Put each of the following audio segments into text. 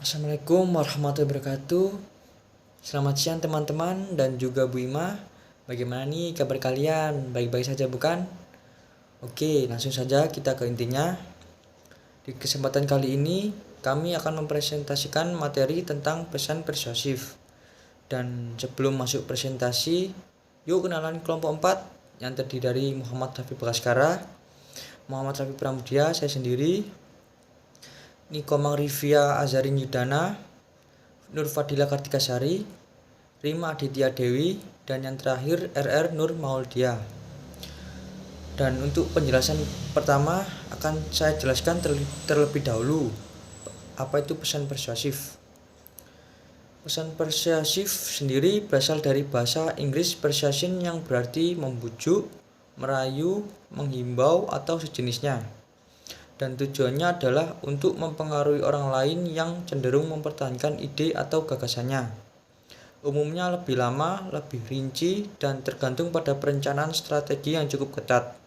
Assalamualaikum warahmatullahi wabarakatuh. Selamat siang teman-teman dan juga Bu Ima. Bagaimana nih kabar kalian? Baik-baik saja bukan? Oke, langsung saja kita ke intinya. Di kesempatan kali ini kami akan mempresentasikan materi tentang pesan persuasif. Dan sebelum masuk presentasi, yuk kenalan kelompok 4 yang terdiri dari Muhammad Rafi Bagaskara, Muhammad Rafi Pramudia, saya sendiri, Nikomang Rivia Azarin Yudana, Nur Fadila Kartikasari, Rima Aditya Dewi, dan yang terakhir RR Nur Mauldia. Dan untuk penjelasan pertama akan saya jelaskan terlebih dahulu apa itu pesan persuasif. Pesan persuasif sendiri berasal dari bahasa Inggris persuasion yang berarti membujuk, merayu, menghimbau atau sejenisnya. Dan tujuannya adalah untuk mempengaruhi orang lain yang cenderung mempertahankan ide atau gagasannya. Umumnya lebih lama, lebih rinci, dan tergantung pada perencanaan strategi yang cukup ketat.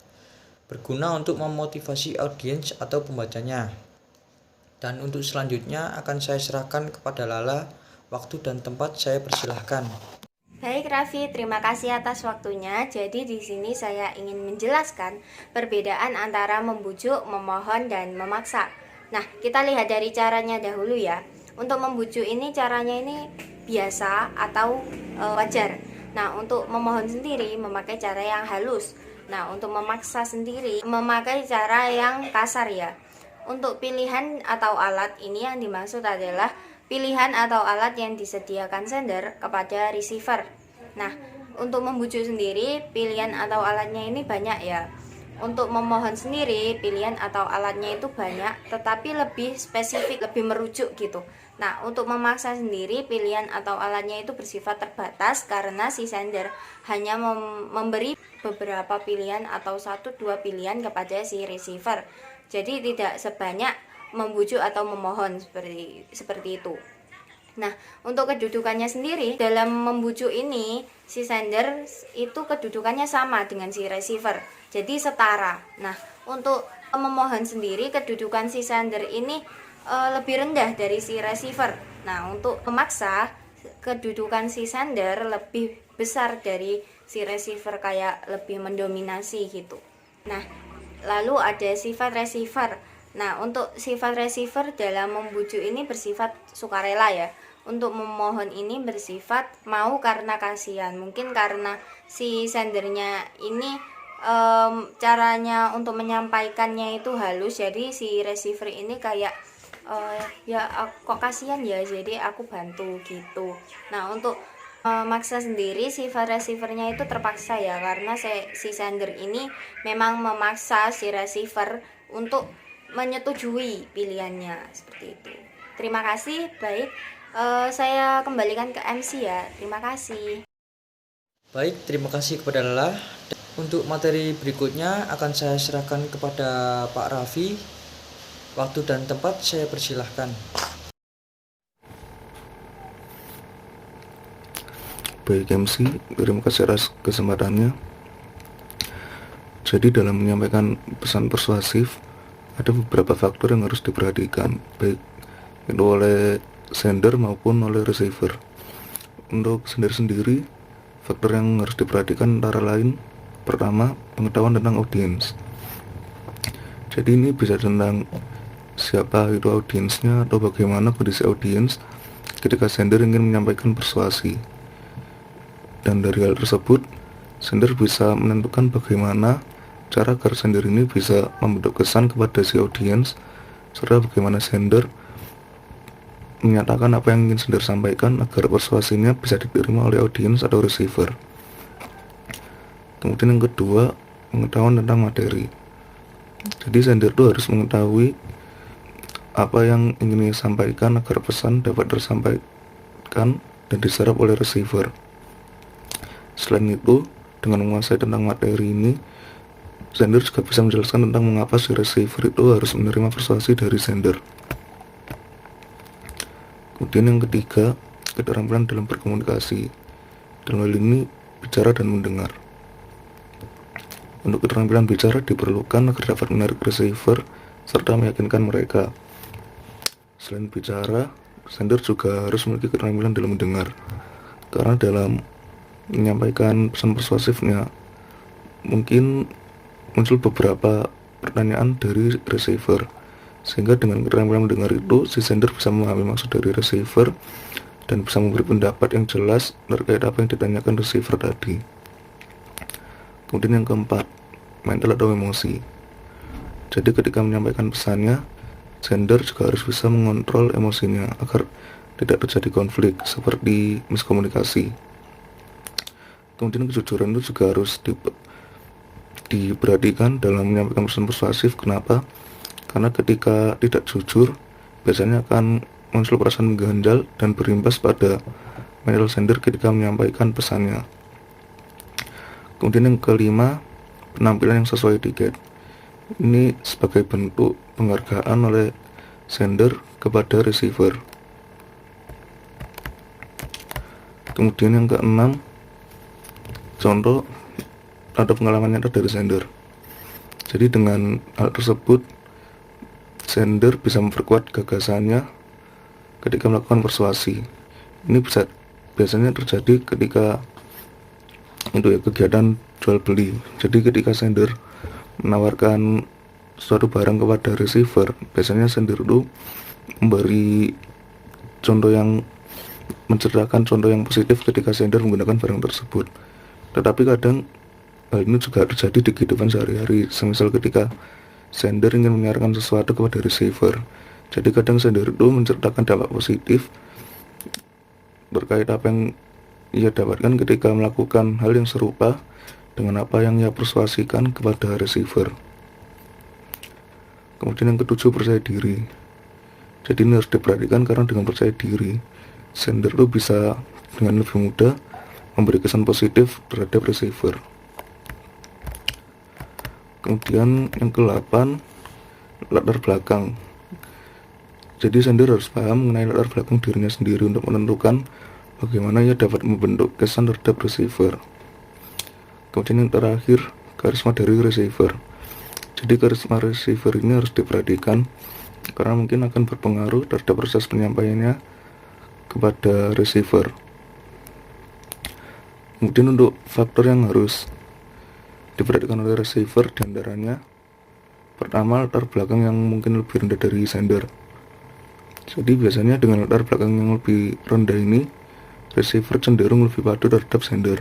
Berguna untuk memotivasi audiens atau pembacanya. Dan untuk selanjutnya akan saya serahkan kepada Lala. Waktu dan tempat saya persilahkan. Baik Raffi, terima kasih atas waktunya. Jadi di sini saya ingin menjelaskan perbedaan antara membujuk, memohon, dan memaksa. Nah, kita lihat dari caranya dahulu ya. Untuk membujuk ini caranya ini biasa atau wajar. Nah, untuk memohon sendiri memakai cara yang halus. Nah, untuk memaksa sendiri memakai cara yang kasar ya. Untuk pilihan atau alat ini yang dimaksud adalah pilihan atau alat yang disediakan sender kepada receiver. Nah, untuk membujuk sendiri pilihan atau alatnya ini banyak ya. Untuk memohon sendiri pilihan atau alatnya itu banyak, tetapi lebih spesifik, lebih merujuk gitu. Nah, untuk memaksa sendiri pilihan atau alatnya itu bersifat terbatas karena si sender hanya memberi beberapa pilihan atau 1-2 pilihan kepada si receiver. Jadi tidak sebanyak membujuk atau memohon seperti itu. Nah, untuk kedudukannya sendiri dalam membujuk ini si sender itu kedudukannya sama dengan si receiver. Jadi setara. Nah, untuk memohon sendiri kedudukan si sender ini lebih rendah dari si receiver. Nah, untuk memaksa kedudukan si sender lebih besar dari si receiver, kayak lebih mendominasi gitu. Nah, lalu ada sifat receiver. Nah, untuk sifat receiver dalam membujuk ini bersifat sukarela ya. Untuk memohon ini bersifat mau karena kasihan. Mungkin karena si sendernya ini caranya untuk menyampaikannya itu halus, jadi si receiver ini kayak ya kok kasihan ya, jadi aku bantu gitu. Nah, untuk maksa sendiri sifat receivernya itu terpaksa ya, karena si sender ini memang memaksa si receiver untuk menyetujui pilihannya seperti itu. Terima kasih. Baik, saya kembalikan ke MC ya. Terima kasih. Baik, terima kasih kepada Lala. Untuk materi berikutnya akan saya serahkan kepada Pak Raffi. Waktu dan tempat saya persilahkan. Baik MC, terima kasih atas kesempatannya. Jadi dalam menyampaikan pesan persuasif ada beberapa faktor yang harus diperhatikan, baik itu oleh sender maupun oleh receiver. Untuk sender sendiri, faktor yang harus diperhatikan antara lain: pertama, pengetahuan tentang audiens. Jadi ini bisa tentang siapa itu audiensnya atau bagaimana kondisi audiens ketika sender ingin menyampaikan persuasi. Dan dari hal tersebut, sender bisa menentukan bagaimana cara agar sender ini bisa membentuk kesan kepada si audiens, serta bagaimana sender menyatakan apa yang ingin sender sampaikan agar persuasinya bisa diterima oleh audiens atau receiver. Kemudian yang kedua, pengetahuan tentang materi. Jadi sender itu harus mengetahui apa yang ingin disampaikan agar pesan dapat tersampaikan dan diserap oleh receiver. Selain itu, dengan menguasai tentang materi ini, sender juga bisa menjelaskan tentang mengapa si receiver itu harus menerima persuasi dari sender. Kemudian yang ketiga, keterampilan dalam berkomunikasi. Dalam hal ini, bicara dan mendengar. Untuk keterampilan bicara diperlukan agar dapat menarik receiver serta meyakinkan mereka. Selain bicara, sender juga harus memiliki keterampilan dalam mendengar, karena dalam menyampaikan pesan persuasifnya mungkin muncul beberapa pertanyaan dari receiver, sehingga dengan keterampilan mendengar itu si sender bisa memahami maksud dari receiver dan bisa memberi pendapat yang jelas terkait apa yang ditanyakan receiver tadi. Kemudian yang keempat, mental atau emosi. Jadi ketika menyampaikan pesannya, sender juga harus bisa mengontrol emosinya agar tidak terjadi konflik seperti miskomunikasi. Kemudian kejujuran itu juga harus diperhatikan dalam menyampaikan pesan persuasif. Kenapa? Karena ketika tidak jujur, biasanya akan muncul perasaan mengganjal dan berimbas pada mental sender ketika menyampaikan pesannya. Kemudian yang kelima, penampilan yang sesuai tiket. Ini sebagai bentuk penghargaan oleh sender kepada receiver. Kemudian yang keenam, contoh atau pengalaman nyata dari sender. Jadi dengan hal tersebut, sender bisa memperkuat gagasannya ketika melakukan persuasi. Ini biasanya terjadi ketika kegiatan jual beli. Jadi ketika sender menawarkan suatu barang kepada receiver, biasanya sender itu memberi contoh yang menceritakan contoh yang positif ketika sender menggunakan barang tersebut. Tetapi kadang hal ini juga terjadi di kehidupan sehari-hari, semisal ketika sender ingin menyarankan sesuatu kepada receiver. Jadi kadang sender itu menceritakan dampak positif terkait apa yang ia dapatkan ketika melakukan hal yang serupa dengan apa yang ia persuasikan kepada receiver. Kemudian yang ketujuh, percaya diri. Jadi ini harus diperhatikan karena dengan percaya diri, sender itu bisa dengan lebih mudah memberi kesan positif terhadap receiver. Kemudian yang ke-8, latar belakang. Jadi sender harus paham mengenai latar belakang dirinya sendiri untuk menentukan bagaimana ia dapat membentuk kesan terhadap receiver. Kemudian yang terakhir, karisma dari receiver. Jadi karisma receiver ini harus diperhatikan karena mungkin akan berpengaruh terhadap proses penyampaiannya kepada receiver. Kemudian untuk faktor yang harus diperhatikan oleh receiver diantaranya, pertama, latar belakang yang mungkin lebih rendah dari sender. Jadi biasanya dengan latar belakang yang lebih rendah ini, receiver cenderung lebih patuh terhadap sender.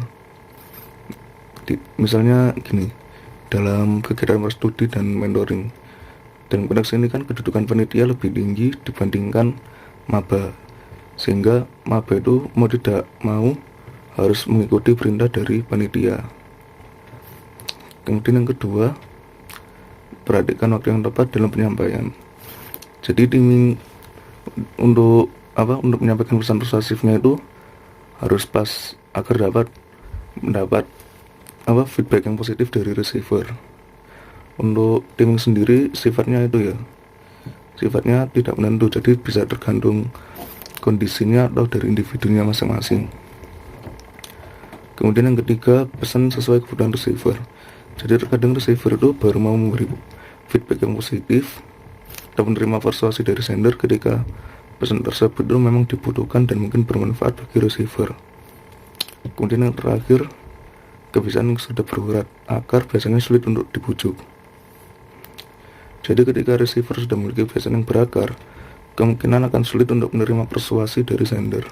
Misalnya gini, dalam kegiatan studi dan mentoring, dalam konteks ini kan kedudukan panitia lebih tinggi dibandingkan maba, sehingga maba itu mau tidak mau harus mengikuti perintah dari panitia. Kemudian yang kedua, perhatikan waktu yang tepat dalam penyampaian. Jadi timing untuk menyampaikan pesan persuasifnya itu harus pas agar dapat mendapat feedback yang positif dari receiver. Untuk timing sendiri sifatnya tidak menentu, jadi bisa tergantung kondisinya atau dari individunya masing-masing. Kemudian yang ketiga, pesan sesuai kebutuhan receiver. Jadi terkadang receiver itu baru mau memberi feedback yang positif atau menerima persuasi dari sender ketika pesan tersebut itu memang dibutuhkan dan mungkin bermanfaat bagi receiver. Kemudian yang terakhir, kebiasaan yang sudah berurat akar biasanya sulit untuk dibujuk. Jadi ketika receiver sudah memiliki kebiasaan yang berakar, kemungkinan akan sulit untuk menerima persuasi dari sender.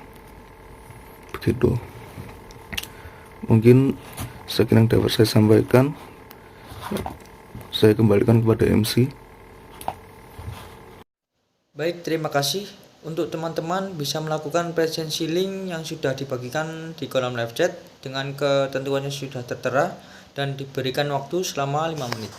Begitu. Mungkin sekian yang dapat saya sampaikan. Saya kembalikan kepada MC. Baik, terima kasih. Untuk teman-teman bisa melakukan presensi link yang sudah dibagikan di kolom live chat dengan ketentuannya sudah tertera dan diberikan waktu selama 5 menit.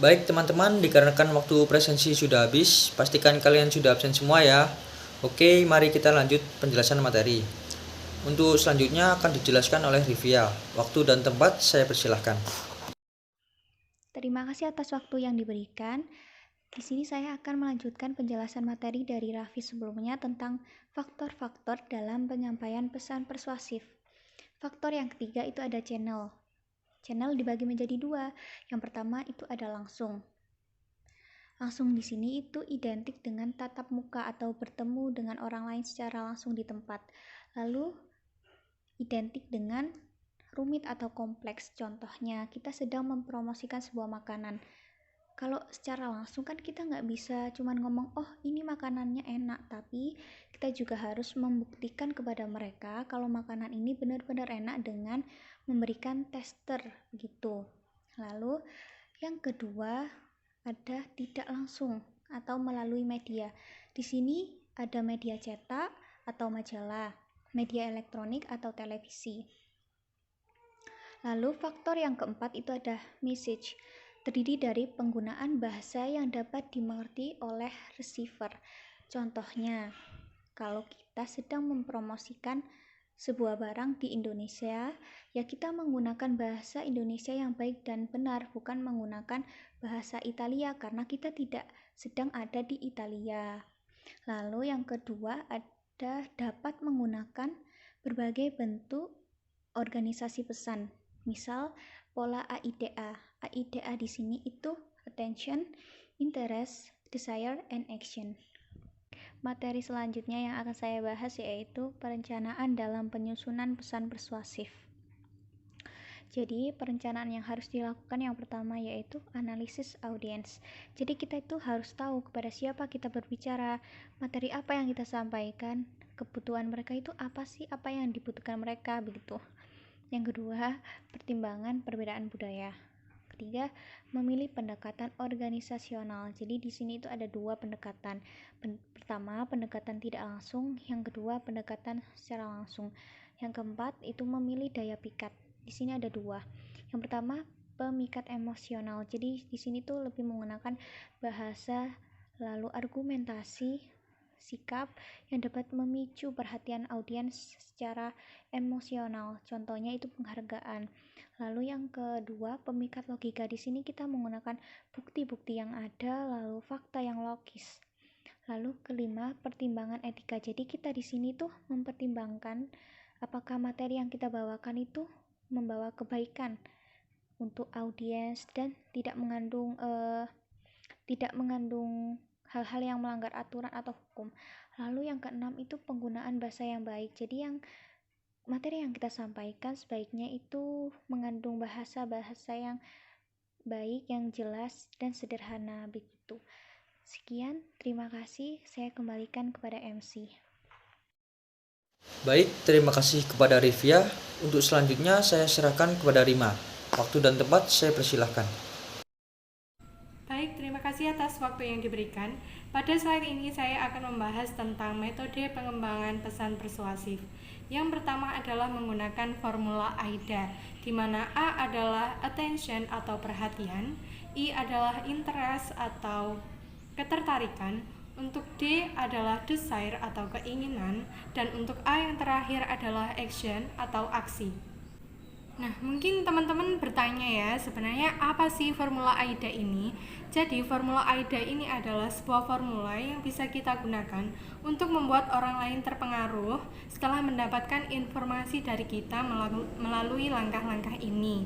Baik teman-teman, dikarenakan waktu presensi sudah habis, pastikan kalian sudah absen semua ya. Oke, mari kita lanjut penjelasan materi. Untuk selanjutnya akan dijelaskan oleh Rivia. Waktu dan tempat saya persilahkan. Terima kasih atas waktu yang diberikan. Di sini saya akan melanjutkan penjelasan materi dari Raffi sebelumnya tentang faktor-faktor dalam penyampaian pesan persuasif. Faktor yang ketiga itu ada channel. Channel dibagi menjadi dua. Yang pertama itu ada langsung. Langsung di sini itu identik dengan tatap muka atau bertemu dengan orang lain secara langsung di tempat. Lalu identik dengan rumit atau kompleks. Contohnya, kita sedang mempromosikan sebuah makanan. Kalau secara langsung kan kita nggak bisa cuman ngomong, oh ini makanannya enak, tapi kita juga harus membuktikan kepada mereka kalau makanan ini benar-benar enak dengan memberikan tester gitu. Lalu yang kedua ada tidak langsung atau melalui media. Di sini ada media cetak atau majalah, media elektronik atau televisi. Lalu faktor yang keempat itu ada message. Terdiri dari penggunaan bahasa yang dapat dimengerti oleh receiver. Contohnya, kalau kita sedang mempromosikan sebuah barang di Indonesia, ya kita menggunakan bahasa Indonesia yang baik dan benar, bukan menggunakan bahasa Italia karena kita tidak sedang ada di Italia. Lalu yang kedua ada dapat menggunakan berbagai bentuk organisasi pesan. Misal pola AIDA. AIDA di sini itu attention, interest, desire, and action. Materi selanjutnya yang akan saya bahas yaitu perencanaan dalam penyusunan pesan persuasif. Jadi perencanaan yang harus dilakukan yang pertama yaitu analisis audiens. Jadi kita itu harus tahu kepada siapa kita berbicara, materi apa yang kita sampaikan, kebutuhan mereka itu apa sih, apa yang dibutuhkan mereka begitu. Yang kedua, pertimbangan perbedaan budaya. Ketiga, memilih pendekatan organisasional. Jadi di sini itu ada dua pendekatan. Pertama, pendekatan tidak langsung, yang kedua, pendekatan secara langsung. Yang keempat, itu memilih daya pikat. Di sini ada dua. Yang pertama, pemikat emosional. Jadi di sini tuh lebih menggunakan bahasa, lalu argumentasi, sikap yang dapat memicu perhatian audiens secara emosional. Contohnya itu penghargaan. Lalu yang kedua, pemikat logika. Di sini kita menggunakan bukti-bukti yang ada, lalu fakta yang logis. Lalu kelima, pertimbangan etika. Jadi kita di sini tuh mempertimbangkan apakah materi yang kita bawakan itu membawa kebaikan untuk audiens dan tidak mengandung hal-hal yang melanggar aturan atau hukum. Lalu yang keenam itu penggunaan bahasa yang baik. Jadi yang materi yang kita sampaikan sebaiknya itu mengandung bahasa-bahasa yang baik, yang jelas dan sederhana begitu. Sekian, terima kasih. Saya kembalikan kepada MC. Baik, terima kasih kepada Rivia. Untuk selanjutnya saya serahkan kepada Rima. Waktu dan tempat saya persilahkan. Baik, terima kasih atas waktu yang diberikan. Pada slide ini saya akan membahas tentang metode pengembangan pesan persuasif. Yang pertama adalah menggunakan formula AIDA, di mana A adalah attention atau perhatian, I adalah interest atau ketertarikan, untuk D adalah desire atau keinginan, dan untuk A yang terakhir adalah action atau aksi. Nah, mungkin teman-teman bertanya ya, sebenarnya apa sih formula AIDA ini? Jadi, formula AIDA ini adalah sebuah formula yang bisa kita gunakan untuk membuat orang lain terpengaruh setelah mendapatkan informasi dari kita melalui langkah-langkah ini.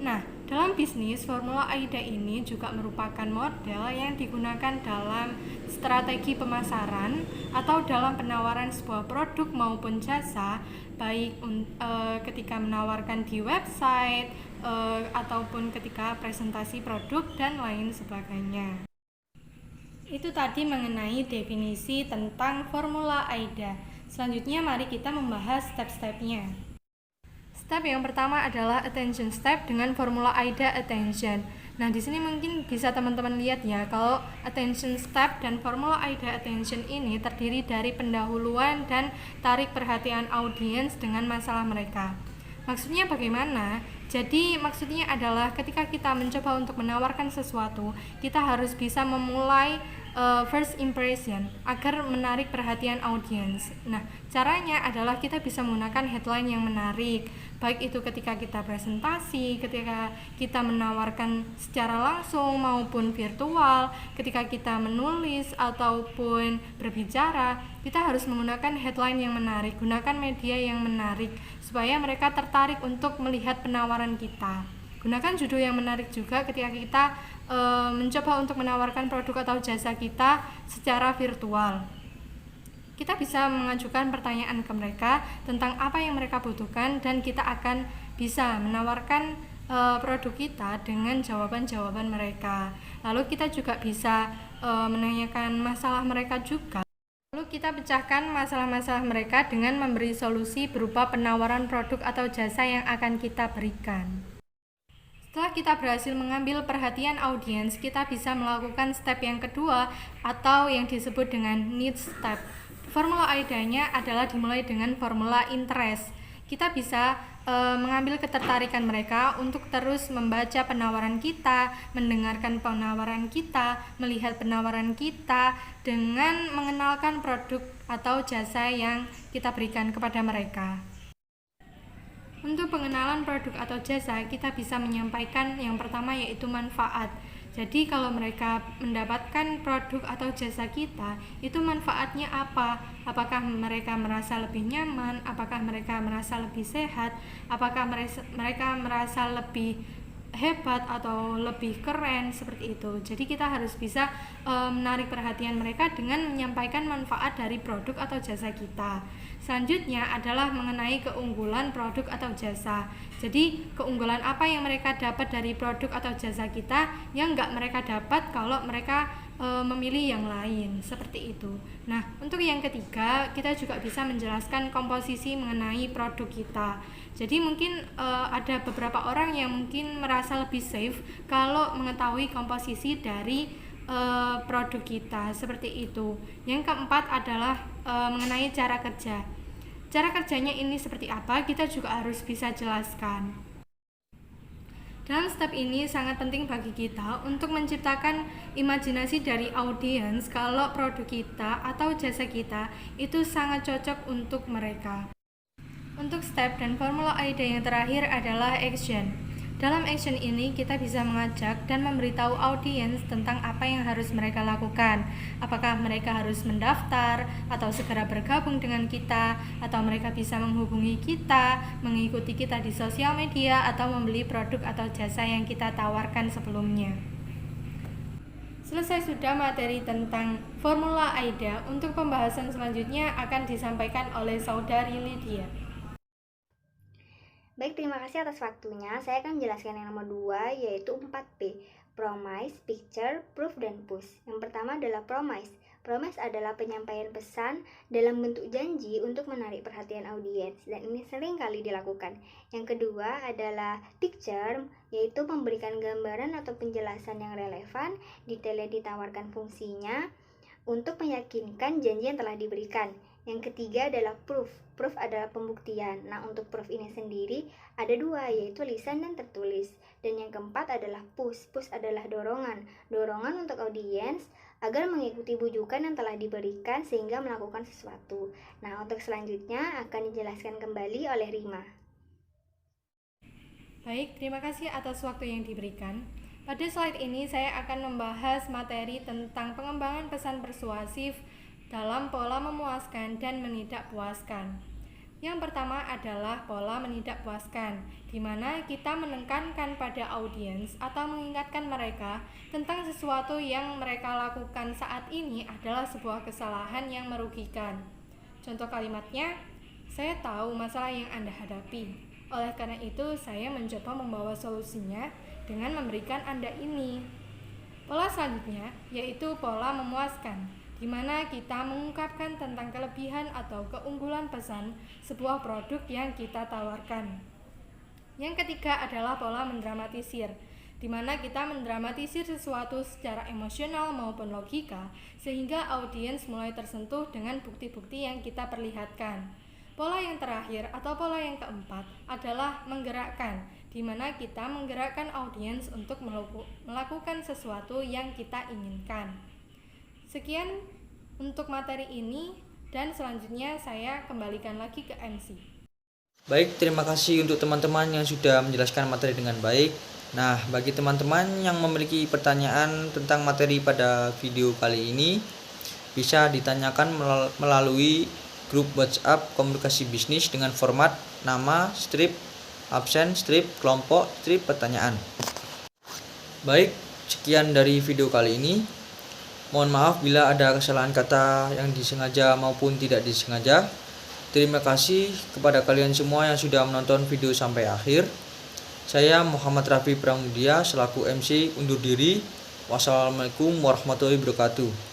Nah, dalam bisnis, formula AIDA ini juga merupakan model yang digunakan dalam strategi pemasaran atau dalam penawaran sebuah produk maupun jasa, baik ketika menawarkan di website ataupun ketika presentasi produk dan lain sebagainya. Itu tadi mengenai definisi tentang formula AIDA. Selanjutnya mari kita membahas step-stepnya. Step yang pertama adalah attention step dengan formula AIDA attention. Nah, di sini mungkin bisa teman-teman lihat ya, kalau attention step dan formula AIDA attention ini terdiri dari pendahuluan dan tarik perhatian audiens dengan masalah mereka. Maksudnya bagaimana? Jadi maksudnya adalah ketika kita mencoba untuk menawarkan sesuatu, kita harus bisa memulai first impression agar menarik perhatian audiens. Nah, caranya adalah kita bisa menggunakan headline yang menarik, baik itu ketika kita presentasi, ketika kita menawarkan secara langsung maupun virtual, ketika kita menulis ataupun berbicara, kita harus menggunakan headline yang menarik, gunakan media yang menarik supaya mereka tertarik untuk melihat penawaran kita. Gunakan judul yang menarik juga ketika kita mencoba untuk menawarkan produk atau jasa kita secara virtual. Kita bisa mengajukan pertanyaan ke mereka tentang apa yang mereka butuhkan dan kita akan bisa menawarkan produk kita dengan jawaban-jawaban mereka. Lalu kita juga bisa menanyakan masalah mereka juga. Lalu kita pecahkan masalah-masalah mereka dengan memberi solusi berupa penawaran produk atau jasa yang akan kita berikan. Setelah kita berhasil mengambil perhatian audiens, kita bisa melakukan step yang kedua atau yang disebut dengan need step. Formula AIDA-nya adalah dimulai dengan formula interest. Kita bisa mengambil ketertarikan mereka untuk terus membaca penawaran kita, mendengarkan penawaran kita, melihat penawaran kita dengan mengenalkan produk atau jasa yang kita berikan kepada mereka. Untuk pengenalan produk atau jasa, kita bisa menyampaikan yang pertama yaitu manfaat. Jadi kalau mereka mendapatkan produk atau jasa kita, itu manfaatnya apa? Apakah mereka merasa lebih nyaman? Apakah mereka merasa lebih sehat? Apakah mereka merasa lebih hebat atau lebih keren, seperti itu. Jadi kita harus bisa menarik perhatian mereka dengan menyampaikan manfaat dari produk atau jasa kita. Selanjutnya adalah mengenai keunggulan produk atau jasa. Jadi keunggulan apa yang mereka dapat dari produk atau jasa kita yang nggak mereka dapat kalau mereka memilih yang lain, seperti itu. Nah, untuk yang ketiga, kita juga bisa menjelaskan komposisi mengenai produk kita. Jadi mungkin ada beberapa orang yang mungkin merasa lebih safe kalau mengetahui komposisi dari produk kita, seperti itu. Yang keempat adalah mengenai cara kerja. Cara kerjanya ini seperti apa, kita juga harus bisa jelaskan. Dalam step ini sangat penting bagi kita untuk menciptakan imajinasi dari audiens kalau produk kita atau jasa kita itu sangat cocok untuk mereka. Untuk step dan formula AIDA yang terakhir adalah action. Dalam action ini kita bisa mengajak dan memberitahu audiens tentang apa yang harus mereka lakukan. Apakah mereka harus mendaftar atau segera bergabung dengan kita, atau mereka bisa menghubungi kita, mengikuti kita di sosial media, atau membeli produk atau jasa yang kita tawarkan sebelumnya. Selesai sudah materi tentang formula AIDA. Untuk pembahasan selanjutnya akan disampaikan oleh Saudari Lydia. Baik, terima kasih atas waktunya. Saya akan menjelaskan yang nomor 2, yaitu 4P, Promise, Picture, Proof, dan Push. Yang pertama adalah Promise. Promise adalah penyampaian pesan dalam bentuk janji untuk menarik perhatian audiens, dan ini sering kali dilakukan. Yang kedua adalah Picture, yaitu memberikan gambaran atau penjelasan yang relevan, detailnya ditawarkan fungsinya, untuk meyakinkan janji yang telah diberikan. Yang ketiga adalah proof. Proof adalah pembuktian. Nah, untuk proof ini sendiri ada 2, yaitu lisan dan tertulis. Dan yang keempat adalah push. Push adalah dorongan. Dorongan untuk audiens agar mengikuti bujukan yang telah diberikan sehingga melakukan sesuatu. Nah, untuk selanjutnya akan dijelaskan kembali oleh Rima. Baik, terima kasih atas waktu yang diberikan. Pada slide ini saya akan membahas materi tentang pengembangan pesan persuasif dalam pola memuaskan dan menidakpuaskan. Yang pertama adalah pola menidakpuaskan, di mana kita menekankan pada audiens atau mengingatkan mereka tentang sesuatu yang mereka lakukan saat ini adalah sebuah kesalahan yang merugikan. Contoh kalimatnya, saya tahu masalah yang Anda hadapi. Oleh karena itu, saya mencoba membawa solusinya dengan memberikan Anda ini. Pola selanjutnya yaitu pola memuaskan, di mana kita mengungkapkan tentang kelebihan atau keunggulan pesan sebuah produk yang kita tawarkan. Yang ketiga adalah pola mendramatisir, di mana kita mendramatisir sesuatu secara emosional maupun logika, sehingga audiens mulai tersentuh dengan bukti-bukti yang kita perlihatkan. Pola yang terakhir atau pola yang keempat adalah menggerakkan, di mana kita menggerakkan audiens untuk melakukan sesuatu yang kita inginkan. Sekian untuk materi ini, dan selanjutnya saya kembalikan lagi ke MC. Baik, terima kasih untuk teman-teman yang sudah menjelaskan materi dengan baik. Nah, bagi teman-teman yang memiliki pertanyaan tentang materi pada video kali ini, bisa ditanyakan melalui grup WhatsApp komunikasi bisnis dengan format nama, strip, absen, strip, kelompok, strip, pertanyaan. Baik, sekian dari video kali ini. Mohon maaf bila ada kesalahan kata yang disengaja maupun tidak disengaja. Terima kasih kepada kalian semua yang sudah menonton video sampai akhir. Saya Muhammad Rafi Pramudia selaku MC undur diri. Wassalamualaikum warahmatullahi wabarakatuh.